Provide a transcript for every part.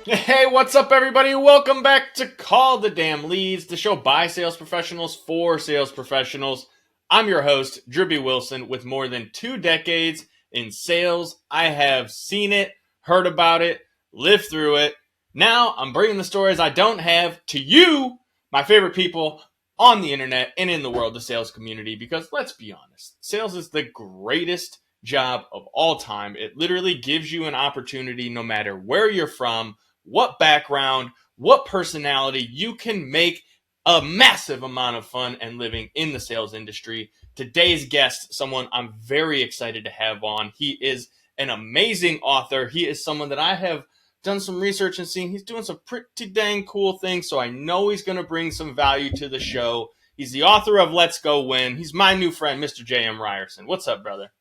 Hey, what's up, everybody? Welcome back to Call the Damn Leads, the show by sales professionals for sales professionals. I'm your host, Drew B. Wilson, with more than 2 decades in sales. I have seen it, heard about it, lived through it. Now I'm bringing the stories I don't have to you, my favorite people on the internet and in the world, the sales community, because let's be honest, sales is the greatest job of all time. It literally gives you an opportunity, no matter where you're from, what background, what personality, you can make a massive amount of fun and living in the sales industry. Today's guest, someone I'm very excited to have on. He is an amazing author. He is someone that I have done some research and seen. He's doing some pretty dang cool things, so I know he's going to bring some value to the show. He's the author of Let's Go Win. He's my new friend, Mr. J.M. Ryerson. What's up, brother?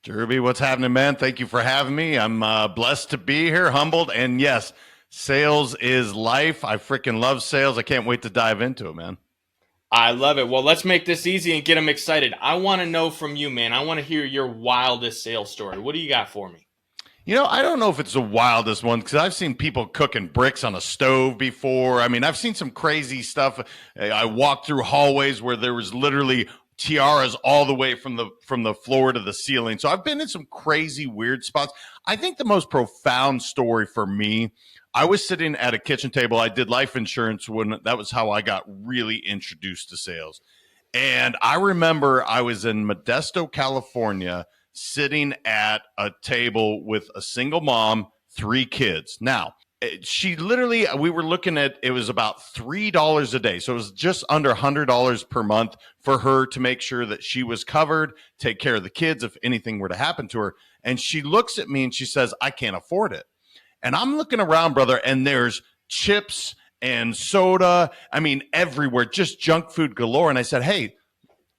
Derby, what's happening, man? Thank you for having me. I'm blessed to be here, humbled, and yes, sales is life. I freaking love sales. I can't wait to dive into it, man. I love it. Well, let's make this easy and get them excited. I want to know from you, man. I want to hear your wildest sales story. What do you got for me? You know, I don't know if it's the wildest one because I've seen people cooking bricks on a stove before. I mean, I've seen some crazy stuff. I walked through hallways where there was literally tiaras all the way from the floor to the ceiling. So I've been in some crazy, weird spots. I think the most profound story for me, I was sitting at a kitchen table. I did life insurance when that was how I got really introduced to sales. And I remember I was in Modesto, California, sitting at a table with a single mom, 3 kids. Now, she literally, we were looking at, it was about $3 a day. So it was just under $100 per month for her to make sure that she was covered, take care of the kids if anything were to happen to her. And she looks at me and she says, I can't afford it. And I'm looking around, brother, and there's chips and soda. I mean, everywhere, just junk food galore. And I said, hey,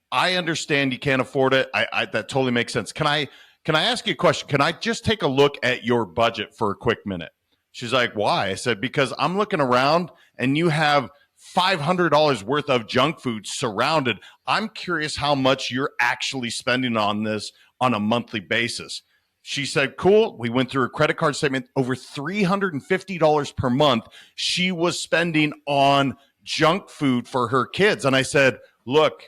I understand you can't afford it. That totally makes sense. Can I ask you a question? Can I just take a look at your budget for a quick minute? She's like, why? I said, because I'm looking around and you have $500 worth of junk food surrounded. I'm curious how much you're actually spending on this on a monthly basis. She said, cool. We went through her credit card statement. Over $350 per month she was spending on junk food for her kids. And I said, look,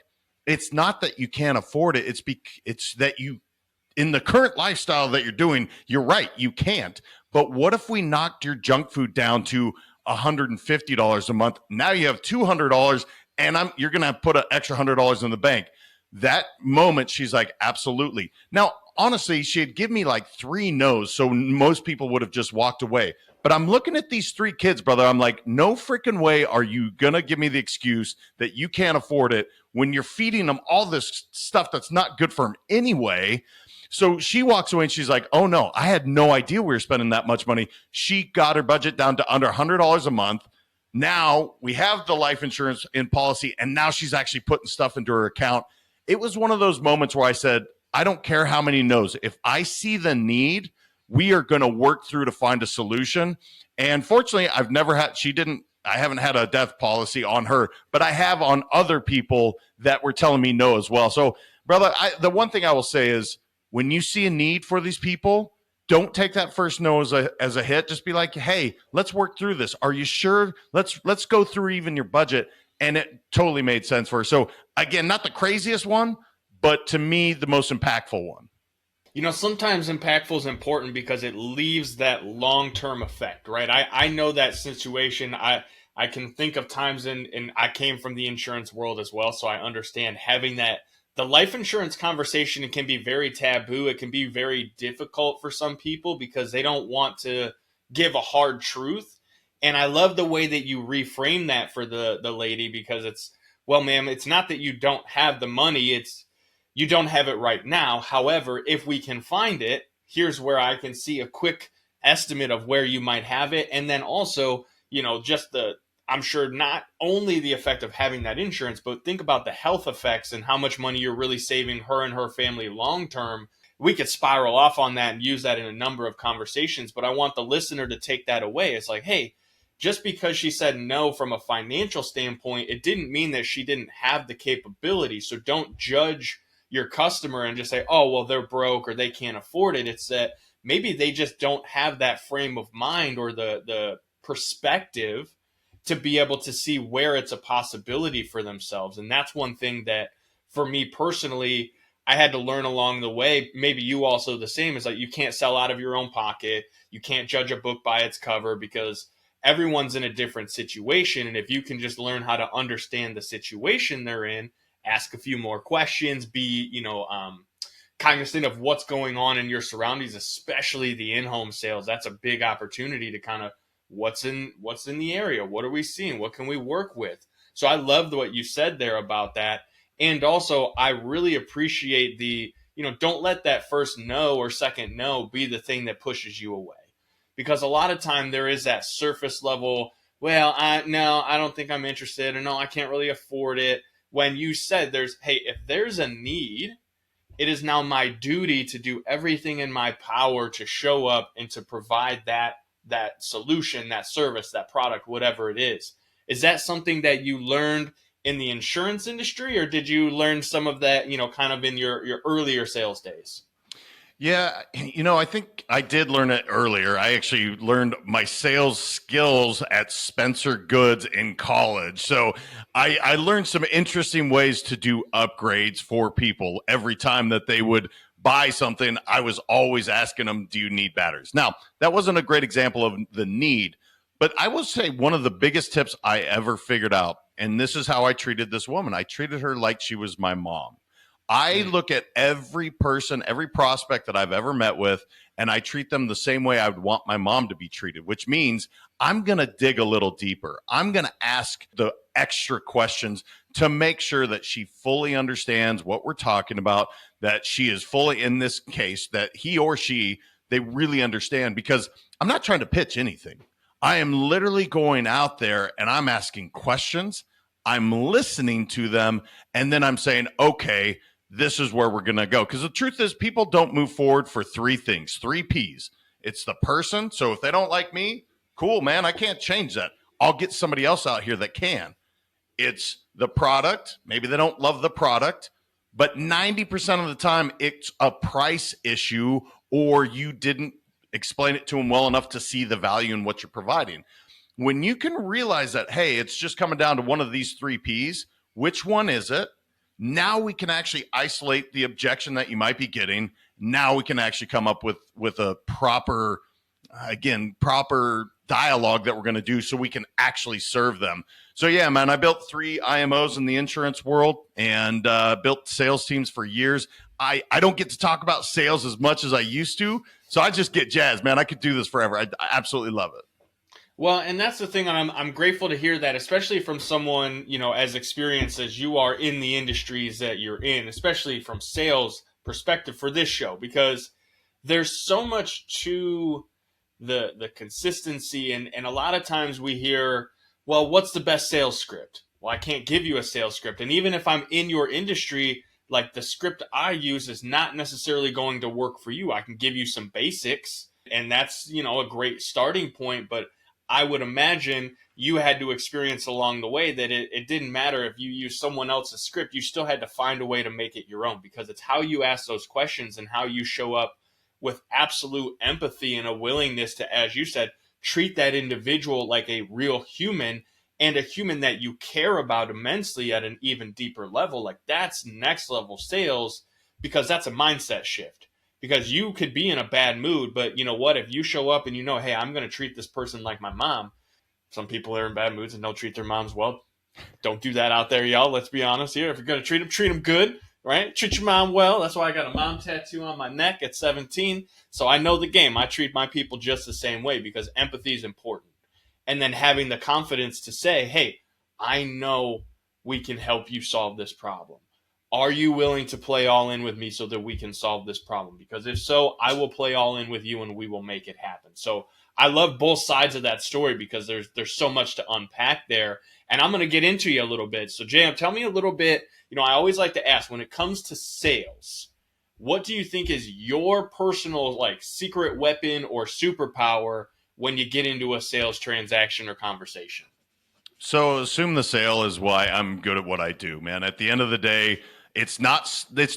it's not that you can't afford it. It's that you, in the current lifestyle that you're doing, you're right, you can't. But what if we knocked your junk food down to $150 a month? Now you have $200 and you're going to put an extra $100 in the bank. That moment, she's like, absolutely. Now, honestly, she had given me like 3 no's, so most people would have just walked away. But I'm looking at these 3 kids, brother. I'm like, no freaking way are you going to give me the excuse that you can't afford it when you're feeding them all this stuff that's not good for them anyway. So she walks away and she's like, oh, no, I had no idea we were spending that much money. She got her budget down to under $100 a month. Now we have the life insurance in policy, and now she's actually putting stuff into her account. It was one of those moments where I said, I don't care how many no's. If I see the need, we are going to work through to find a solution. And fortunately, I haven't had a death policy on her, but I have on other people that were telling me no as well. So, brother, the one thing I will say is when you see a need for these people, don't take that first no as a hit. Just be like, hey, let's work through this. Are you sure? Let's go through even your budget. And it totally made sense for her. So again, not the craziest one, but to me, the most impactful one. You know, sometimes impactful is important because it leaves that long-term effect, right? I know that situation. I can think of times and I came from the insurance world as well, so I understand having that. The life insurance conversation, it can be very taboo. It can be very difficult for some people because they don't want to give a hard truth. And I love the way that you reframe that for the lady, because it's, well, ma'am, it's not that you don't have the money. It's you don't have it right now. However, if we can find it, here's where I can see a quick estimate of where you might have it. And then also, you know, just I'm sure not only the effect of having that insurance, but think about the health effects and how much money you're really saving her and her family long term. We could spiral off on that and use that in a number of conversations. But I want the listener to take that away. It's like, hey, just because she said no from a financial standpoint, it didn't mean that she didn't have the capability. So don't judge your customer and just say, oh, well, they're broke or they can't afford it. It's that maybe they just don't have that frame of mind or the perspective to be able to see where it's a possibility for themselves. And that's one thing that for me personally, I had to learn along the way. Maybe you also the same, is like you can't sell out of your own pocket. You can't judge a book by its cover because everyone's in a different situation. And if you can just learn how to understand the situation they're in, ask a few more questions, be, cognizant of what's going on in your surroundings, especially the in-home sales. That's a big opportunity to kind of what's in the area. What are we seeing? What can we work with? So I loved what you said there about that. And also I really appreciate the, don't let that first no or second no be the thing that pushes you away. Because a lot of time there is that surface level, well, I don't think I'm interested, or no, I can't really afford it. When you said if there's a need, it is now my duty to do everything in my power to show up and to provide that solution, that service, that product, whatever it is. Is that something that you learned in the insurance industry, or did you learn some of that, kind of in your earlier sales days? Yeah, I think I did learn it earlier. I actually learned my sales skills at Spencer Goods in college. So I learned some interesting ways to do upgrades for people. Every time that they would buy something, I was always asking them, do you need batteries? Now, that wasn't a great example of the need, but I will say one of the biggest tips I ever figured out, and this is how I treated this woman. I treated her like she was my mom. I look at every person, every prospect that I've ever met with, and I treat them the same way I would want my mom to be treated, which means I'm going to dig a little deeper. I'm going to ask the extra questions to make sure that she fully understands what we're talking about, that she is fully, in this case, that he or she, they really understand, because I'm not trying to pitch anything. I am literally going out there and I'm asking questions. I'm listening to them, and then I'm saying, okay, this is where we're going to go. Because the truth is, people don't move forward for three things, 3 Ps. It's the person. So if they don't like me, cool, man, I can't change that. I'll get somebody else out here that can. It's the product. Maybe they don't love the product, but 90% of the time it's a price issue, or you didn't explain it to them well enough to see the value in what you're providing. When you can realize that, hey, it's just coming down to one of these 3 Ps, which one is it? Now we can actually isolate the objection that you might be getting. Now we can actually come up with a proper dialogue that we're going to do so we can actually serve them. So yeah, man, I built 3 IMOs in the insurance world and built sales teams for years. I don't get to talk about sales as much as I used to, so I just get jazzed, man. I could do this forever. I absolutely love it. Well, and that's the thing, and I'm grateful to hear that, especially from someone, as experienced as you are in the industries that you're in, especially from sales perspective for this show, because there's so much to the consistency, and a lot of times we hear, well, what's the best sales script? Well, I can't give you a sales script. And even if I'm in your industry, like the script I use is not necessarily going to work for you. I can give you some basics, and that's, a great starting point, but I would imagine you had to experience along the way that it didn't matter if you used someone else's script, you still had to find a way to make it your own, because it's how you ask those questions and how you show up with absolute empathy and a willingness to, as you said, treat that individual like a real human, and a human that you care about immensely at an even deeper level. Like, that's next level sales, because that's a mindset shift. Because you could be in a bad mood, but you know what? If you show up and hey, I'm going to treat this person like my mom. Some people are in bad moods and don't treat their moms well. Don't do that out there, y'all. Let's be honest here. If you're going to treat them good, right? Treat your mom well. That's why I got a mom tattoo on my neck at 17. So I know the game. I treat my people just the same way, because empathy is important. And then having the confidence to say, hey, I know we can help you solve this problem. Are you willing to play all in with me so that we can solve this problem? Because if so, I will play all in with you and we will make it happen. So I love both sides of that story, because there's so much to unpack there. And I'm going to get into you a little bit. So JM, tell me a little bit, I always like to ask, when it comes to sales, what do you think is your personal secret weapon or superpower when you get into a sales transaction or conversation? So assume the sale is why I'm good at what I do, man. At the end of the day, It's not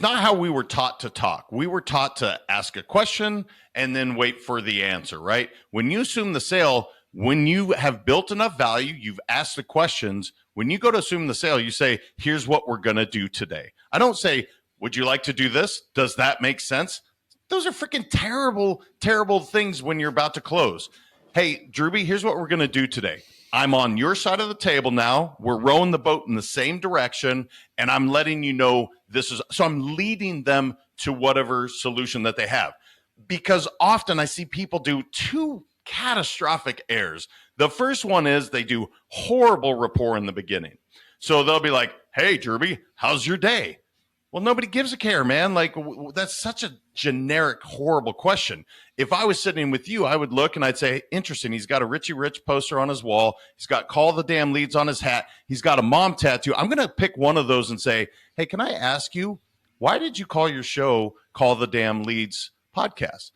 how we were taught to talk. We were taught to ask a question and then wait for the answer, right? When you assume the sale, when you have built enough value, you've asked the questions. When you go to assume the sale, you say, here's what we're going to do today. I don't say, would you like to do this? Does that make sense? Those are freaking terrible, terrible things when you're about to close. Hey, Drewby, here's what we're going to do today. I'm on your side of the table now. We're rowing the boat in the same direction, and I'm letting you know this is, so I'm leading them to whatever solution that they have. Because often I see people do two catastrophic errors. The first one is they do horrible rapport in the beginning. So they'll be like, hey, Drewby, how's your day? Well, nobody gives a care, man. Like, that's such a generic, horrible question. If I was sitting with you, I would look and I'd say, interesting. He's got a Richie Rich poster on his wall. He's got Call the Damn Leads on his hat. He's got a mom tattoo. I'm going to pick one of those and say, hey, can I ask you, why did you call your show Call the Damn Leads podcast?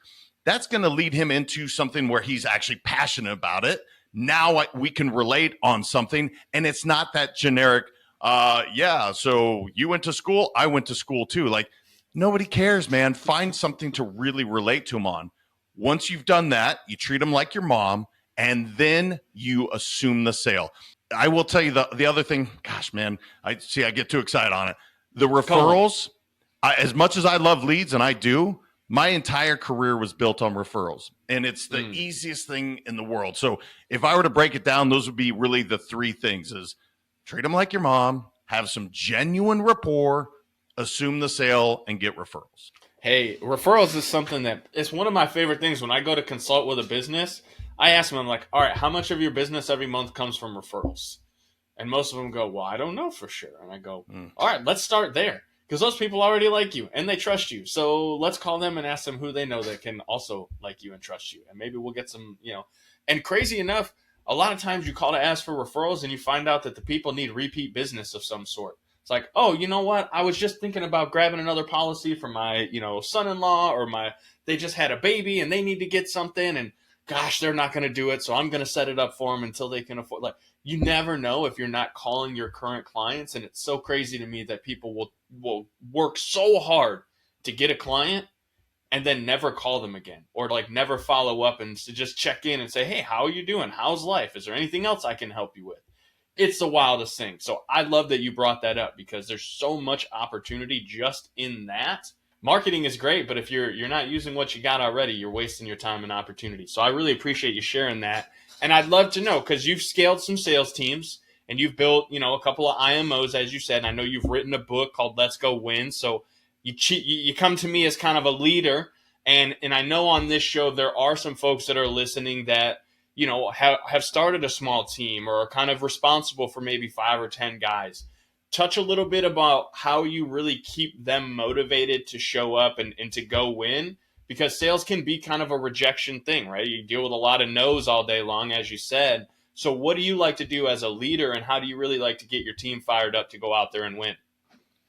That's going to lead him into something where he's actually passionate about it. Now we can relate on something, and it's not that generic, yeah, so you went to school, I went to school too. Like, nobody cares, man. Find something to really relate to him on. Once you've done that, you treat them like your mom, and then you assume the sale. I will tell you the other thing. Gosh, man, I get too excited on it. The referrals, as much as I love leads, and I do, my entire career was built on referrals, and it's the easiest thing in the world. So if I were to break it down, those would be really the three things: is treat them like your mom, have some genuine rapport, assume the sale, and get referrals. Hey, referrals is something that it's one of my favorite things. When I go to consult with a business, I ask them, I'm like, all right, how much of your business every month comes from referrals? And most of them go, well, I don't know for sure. And I go, all right, let's start there. Because those people already like you and they trust you. So let's call them and ask them who they know that can also like you and trust you. And maybe we'll get some, and crazy enough, a lot of times you call to ask for referrals and you find out that the people need repeat business of some sort. It's like, oh, you know what? I was just thinking about grabbing another policy for my, son-in-law, or they just had a baby and they need to get something, and gosh, they're not going to do it. So I'm going to set it up for them until they can afford. Like, you never know if you're not calling your current clients. And it's so crazy to me that people will work so hard to get a client and then never call them again, or like never follow up and to just check in and say, hey, how are you doing? How's life? Is there anything else I can help you with? It's the wildest thing. So I love that you brought that up, because there's so much opportunity just in that. Marketing is great, but if you're not using what you got already, you're wasting your time and opportunity. So I really appreciate you sharing that. And I'd love to know, because you've scaled some sales teams and you've built, a couple of IMOs, as you said. And I know you've written a book called Let's Go Win. So you come to me as kind of a leader. And I know on this show, there are some folks that are listening that, have started a small team or are kind of responsible for maybe 5 or 10 guys. Touch a little bit about how you really keep them motivated to show up and to go win, because sales can be kind of a rejection thing, right? You deal with a lot of no's all day long, as you said. So what do you like to do as a leader, and how do you really like to get your team fired up to go out there and win?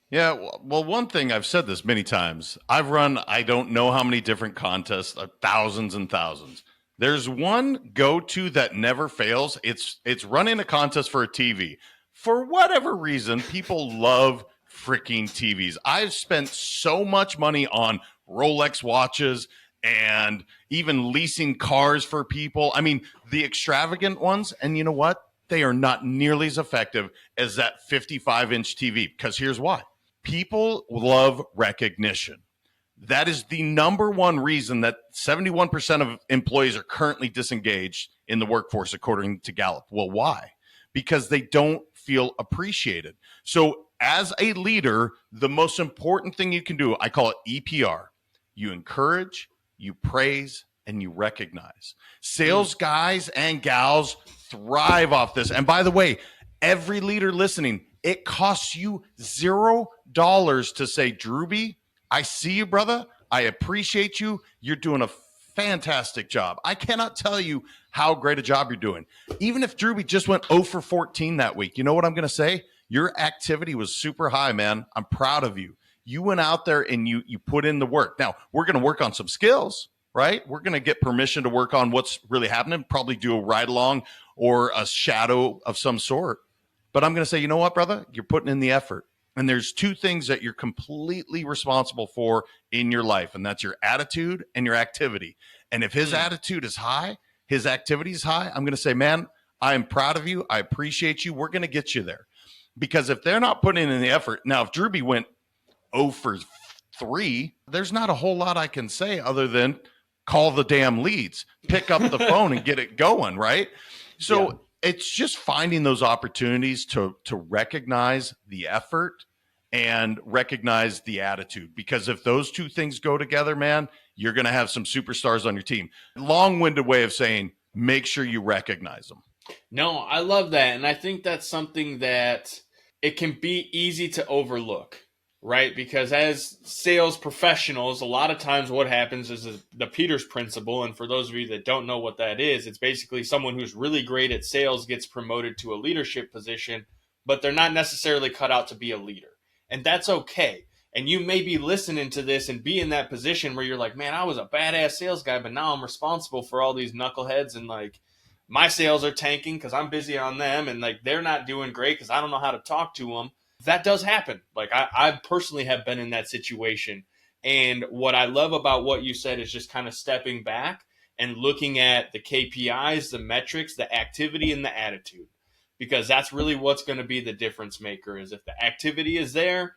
Yeah, well, one thing, I've said this many times. I've run, I don't know how many different contests, thousands and thousands. There's one go-to that never fails. It's running a contest for a TV. For whatever reason, people love freaking TVs. I've spent so much money on Rolex watches and even leasing cars for people. I mean, the extravagant ones. And you know what? They are not nearly as effective as that 55-inch TV, because here's why. People love recognition. That is the number one reason that 71% of employees are currently disengaged in the workforce, according to Gallup. Well, why? Because they don't feel appreciated. So as a leader, the most important thing you can do, I call it EPR. You encourage, you praise, and you recognize. Sales guys and gals thrive off this. And by the way, every leader listening, it costs you $0 to say, Drewby, I see you, brother. I appreciate you. You're doing a fantastic job. I cannot tell you how great a job you're doing. Even if Drewby just went 0 for 14 that week, you know what I'm going to say? Your activity was super high, man. I'm proud of you. You went out there and you put in the work. Now, we're going to work on some skills, right? We're going to get permission to work on what's really happening, probably do a ride along or a shadow of some sort. But I'm going to say, you know what, brother? You're putting in the effort. And there's two things that you're completely responsible for in your life, and that's your attitude and your activity. And if his attitude is high, his activity is high, I'm going to say, man, I am proud of you. I appreciate you. We're going to get you there. Because if they're not putting in the effort, now if Drewby went 0 for 3, there's not a whole lot I can say other than call the damn leads, pick up the phone and get it going, right? So it's just finding those opportunities to recognize the effort and recognize the attitude. Because if those two things go together, man, you're going to have some superstars on your team. Long-winded way of saying, make sure you recognize them. No, I love that. And I think that's something that it can be easy to overlook, right? Because as sales professionals, a lot of times what happens is the Peters principle. And for those of you that don't know what that is, it's basically someone who's really great at sales gets promoted to a leadership position, but they're not necessarily cut out to be a leader. And that's okay. And you may be listening to this and be in that position where you're like, man, I was a badass sales guy, but now I'm responsible for all these knuckleheads, and like my sales are tanking because I'm busy on them, and like they're not doing great because I don't know how to talk to them. That does happen. Like I personally have been in that situation. And what I love about what you said is just kind of stepping back and looking at the KPIs, the metrics, the activity, and the attitude. Because that's really what's going to be the difference maker. Is if the activity is there,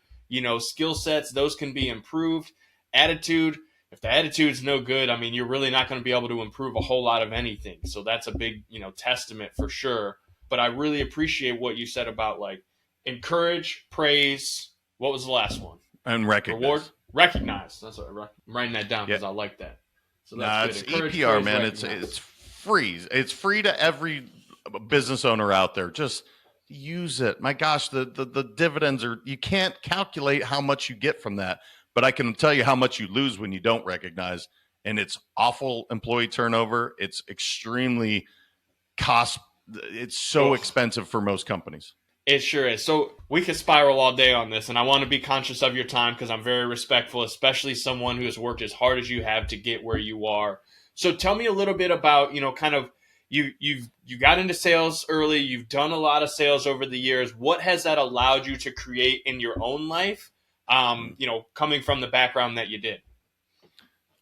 skill sets, those can be improved. Attitude, if the attitude's no good, I mean, you're really not going to be able to improve a whole lot of anything. So that's a big, testament for sure. But I really appreciate what you said about like encourage, praise. What was the last one? And recognize. Reward, recognize. That's what I'm writing that down because I like that. So that's good. It's EPR, praise, man. It's free. It's free to every business owner out there. Just use it. My gosh, the dividends are, you can't calculate how much you get from that, but I can tell you how much you lose when you don't recognize. And it's awful employee turnover. It's extremely it's so expensive for most companies. It sure is. So we could spiral all day on this, and I want to be conscious of your time because I'm very respectful, especially someone who has worked as hard as you have to get where you are. So tell me a little bit about, kind of, you got into sales early. You've done a lot of sales over the years. What has that allowed you to create in your own life, coming from the background that you did?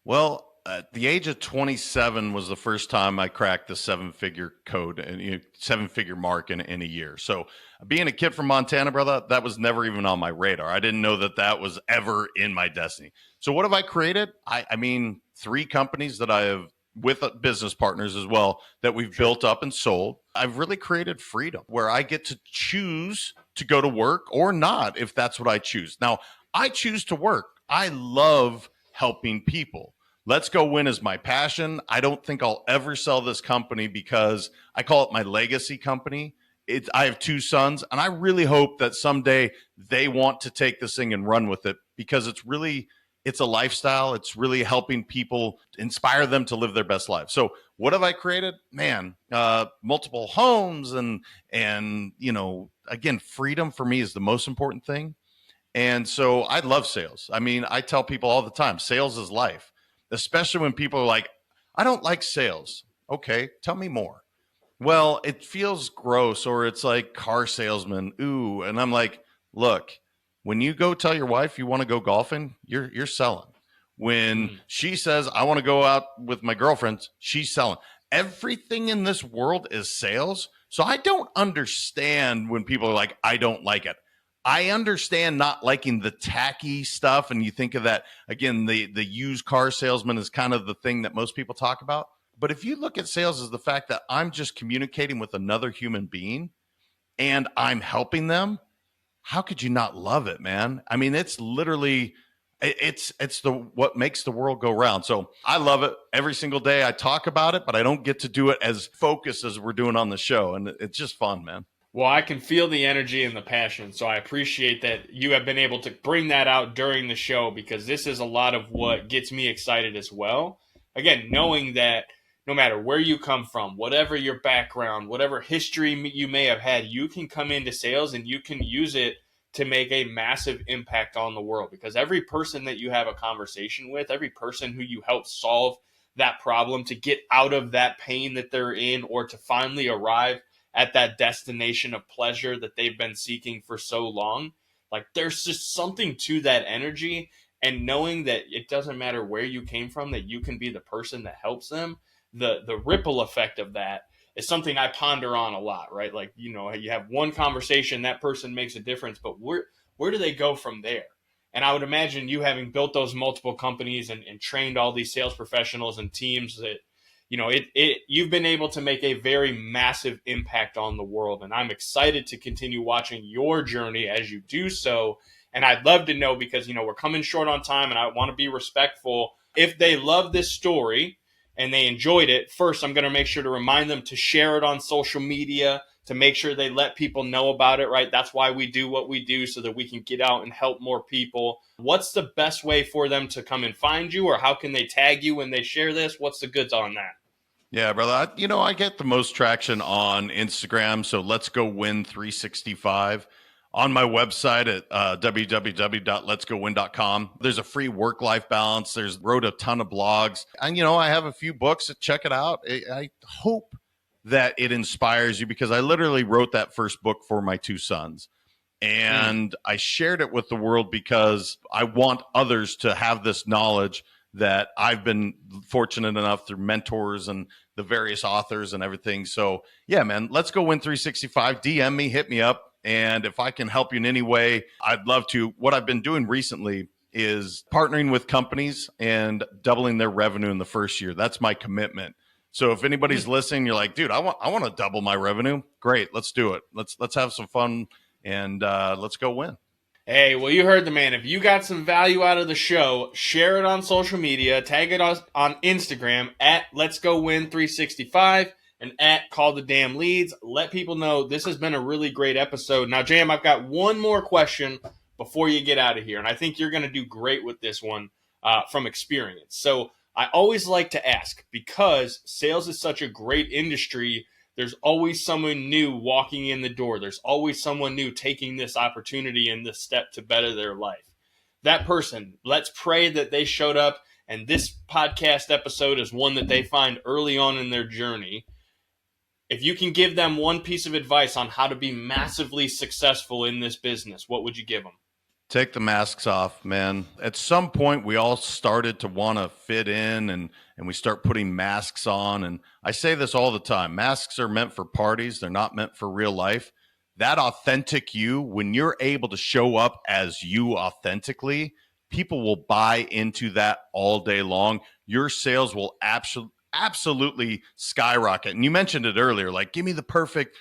Well, at the age of 27 was the first time I cracked the 7-figure code and 7-figure mark in a year. So being a kid from Montana, brother, that was never even on my radar. I didn't know that was ever in my destiny. So what have I created? I mean, 3 companies that I have with business partners as well that we've built up and sold. I've really created freedom where I get to choose to go to work or not if that's what I choose. Now, I choose to work. I love helping people. Let's Go Win is my passion. I don't think I'll ever sell this company because I call it my legacy company. I have 2 sons, and I really hope that someday they want to take this thing and run with it because it's a lifestyle. It's really helping people, inspire them to live their best life. So what have I created? Man, multiple homes and again, freedom for me is the most important thing. And so I love sales. I mean, I tell people all the time, sales is life. Especially when people are like, I don't like sales. Okay, tell me more. Well, it feels gross, or it's like car salesman. Ooh, and I'm like, look, when you go tell your wife you want to go golfing, you're selling. When she says I want to go out with my girlfriends, she's selling. Everything in this world is sales. So I don't understand when people are like, I don't like it. I understand not liking the tacky stuff. And you think of that, again, the used car salesman is kind of the thing that most people talk about. But if you look at sales as the fact that I'm just communicating with another human being and I'm helping them, how could you not love it, man? I mean, it's literally, it's what makes the world go round. So I love it every single day. I talk about it, but I don't get to do it as focused as we're doing on the show. And it's just fun, man. Well, I can feel the energy and the passion, so I appreciate that you have been able to bring that out during the show because this is a lot of what gets me excited as well. Again, knowing that no matter where you come from, whatever your background, whatever history you may have had, you can come into sales and you can use it to make a massive impact on the world because every person that you have a conversation with, every person who you help solve that problem to get out of that pain that they're in or to finally arrive at that destination of pleasure that they've been seeking for so long, Like there's just something to that energy, and knowing that it doesn't matter where you came from, that you can be the person that helps them. The ripple effect of that is something I ponder on a lot, right? Like, you have one conversation, that person makes a difference, but where do they go from there? And I would imagine you having built those multiple companies and trained all these sales professionals and teams that, you've been able to make a very massive impact on the world. And I'm excited to continue watching your journey as you do so. And I'd love to know, because, we're coming short on time and I want to be respectful. If they love this story and they enjoyed it, first, I'm going to make sure to remind them to share it on social media, to make sure they let people know about it, right? That's why we do what we do, so that we can get out and help more people. What's the best way for them to come and find you, or how can they tag you when they share this? What's the goods on that? Yeah, brother. I get the most traction on Instagram. So let's go win 365. On my website at www.letsgowin.com, there's a free work-life balance. Wrote a ton of blogs. And, I have a few books. Check it out. I hope that it inspires you, because I literally wrote that first book for my two sons. And I shared it with the world because I want others to have this knowledge that I've been fortunate enough through mentors and the various authors and everything. So yeah, man, let's go win 365. DM me, hit me up. And if I can help you in any way, I'd love to. What I've been doing recently is partnering with companies and doubling their revenue in the first year. That's my commitment. So if anybody's listening, you're like, dude, I want to double my revenue. Great. Let's do it. Let's have some fun, and let's go win. Hey, well, you heard the man. If you got some value out of the show, share it on social media, tag it on Instagram at Let's Go Win 365 and at Call the Damn Leads. Let people know this has been a really great episode. Now, Jam, I've got one more question before you get out of here, and I think you're going to do great with this one from experience. So I always like to ask, because sales is such a great industry, there's always someone new walking in the door. There's always someone new taking this opportunity and this step to better their life. That person, let's pray that they showed up, and this podcast episode is one that they find early on in their journey. If you can give them one piece of advice on how to be massively successful in this business, what would you give them? Take the masks off, man. At some point, we all started to want to fit in, and we start putting masks on. And I say this all the time. Masks are meant for parties. They're not meant for real life. That authentic you, when you're able to show up as you authentically, people will buy into that all day long. Your sales will absolutely skyrocket. And you mentioned it earlier, like, give me the perfect,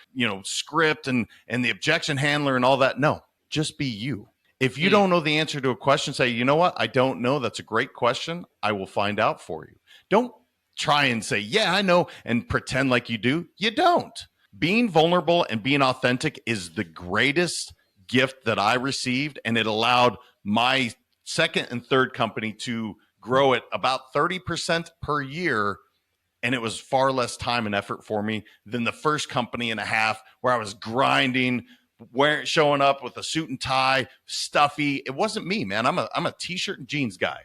script and the objection handler and all that. No, just be you. If you don't know the answer to a question, say, you know what? I don't know. That's a great question. I will find out for you. Don't try and say, yeah, I know, and pretend like you do. You don't. Being vulnerable and being authentic is the greatest gift that I received, and it allowed my second and third company to grow at about 30% per year, and it was far less time and effort for me than the first company and a half, where I was grinding, showing up with a suit and tie, stuffy. It wasn't me, man. I'm a t-shirt and jeans guy.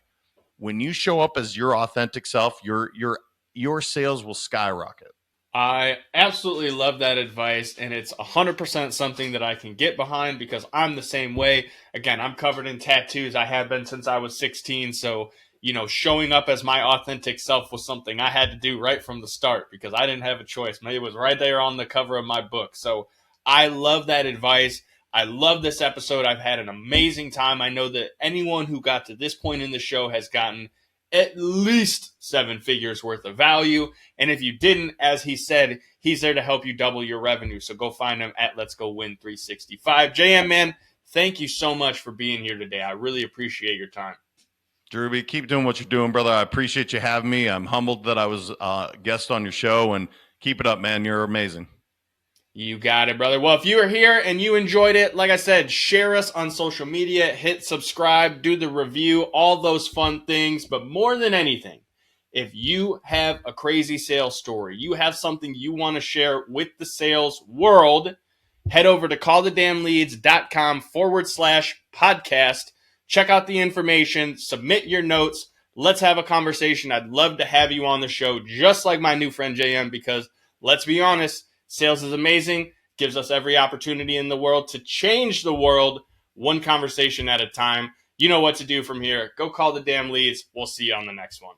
When you show up as your authentic self, your sales will skyrocket. I absolutely love that advice, and it's 100% something that I can get behind, because I'm the same way. Again, I'm covered in tattoos. I have been since I was 16, so showing up as my authentic self was something I had to do right from the start, because I didn't have a choice. It was right there on the cover of my book. So I love that advice. I love this episode. I've had an amazing time. I know that anyone who got to this point in the show has gotten at least 7 figures worth of value. And if you didn't, as he said, he's there to help you double your revenue. So go find him at Let's Go Win 365. JM, man, thank you so much for being here today. I really appreciate your time. Drewby, keep doing what you're doing, brother. I appreciate you having me. I'm humbled that I was a guest on your show, and keep it up, man. You're amazing. You got it, brother. Well, if you are here and you enjoyed it, like I said, share us on social media, hit subscribe, do the review, all those fun things. But more than anything, if you have a crazy sales story, you have something you want to share with the sales world, head over to callthedamnleads.com/podcast. Check out the information, submit your notes. Let's have a conversation. I'd love to have you on the show, just like my new friend JM, because let's be honest, sales is amazing, gives us every opportunity in the world to change the world, one conversation at a time. You know what to do from here. Go call the damn leads. We'll see you on the next one.